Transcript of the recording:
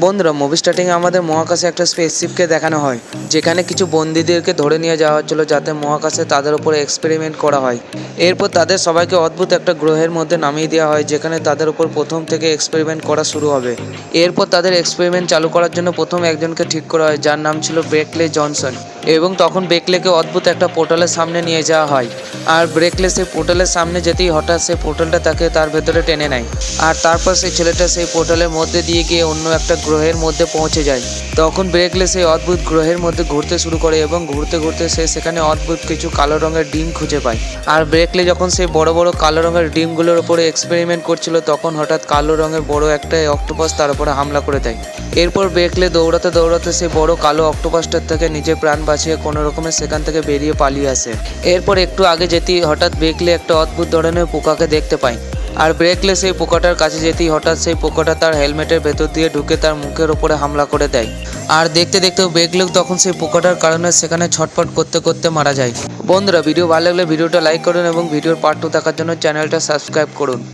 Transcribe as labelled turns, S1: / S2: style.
S1: বন্ধুরা, মুভি স্টার্টিংয়ে আমাদের মহাকাশে একটা স্পেসশিপকে দেখানো হয়, যেখানে কিছু বন্দীদেরকে ধরে নিয়ে যাওয়া হচ্ছিল যাতে মহাকাশে তাদের উপরে এক্সপেরিমেন্ট করা হয়। এরপর তাদের সবাইকে অদ্ভুত একটা গ্রহের মধ্যে নামিয়ে দেওয়া হয়, যেখানে তাদের উপর প্রথম থেকে এক্সপেরিমেন্ট করা শুরু হবে। এরপর তাদের এক্সপেরিমেন্ট চালু করার জন্য প্রথম একজনকে ঠিক করা হয়, যার নাম ছিল ব্রেকলে জনসন। এবং তখন ব্রেকলেকে অদ্ভুত একটা পোর্টালের সামনে নিয়ে যাওয়া হয়। আর ব্রেকলে সেই পোর্টালের সামনে যেতেই হঠাৎ সেই পোর্টালটা তাকে তার ভেতরে টেনে নেয়। আর তারপর সেই ছেলেটা সেই পোর্টালের মধ্যে দিয়ে গিয়ে অন্য একটা গ্রহের মধ্যে পৌঁছে যায়। তখন ব্রেকলে সেই অদ্ভুত গ্রহের মধ্যে ঘুরতে শুরু করে এবং ঘুরতে ঘুরতে সে সেখানে অদ্ভুত কিছু কালো রঙের ডিম খুঁজে পায়। আর ব্রেকলে যখন সেই বড় বড় কালো রঙের ডিমগুলোর উপরে এক্সপেরিমেন্ট করছিল, তখন হঠাৎ কালো রঙের বড় একটা অক্টোপাস তার উপরে হামলা করে দেয়। এরপর ব্রেকলে দৌড়াতে দৌড়াতে সেই বড় কালো অক্টোপাসটার থেকে নিজের প্রাণ বাঁচিয়ে কোনো রকমের সেখান থেকে বেরিয়ে পালিয়ে আসে। এরপর একটু আগে যেতেই হঠাৎ ব্রেকলে একটা অদ্ভুত ধরনের পোকাকে দেখতে পায়। আর ব্রেকলে সেই পোকাটার কাছে যেতেই হঠাৎ সেই পোকাটা তার হেলমেটের ভেতর দিয়ে ঢুকে তার মুখের ওপরে হামলা করে দেয়। আর দেখতে দেখতে ব্রেকলে তখন সেই পোকাটার কারণে সেখানে ছটফট করতে করতে মারা যায়। বন্ধুরা, ভিডিও ভালো লাগলে ভিডিওটা লাইক করুন এবং ভিডিওর পার্ট 2 দেখার জন্য চ্যানেলটা সাবস্ক্রাইব করুন।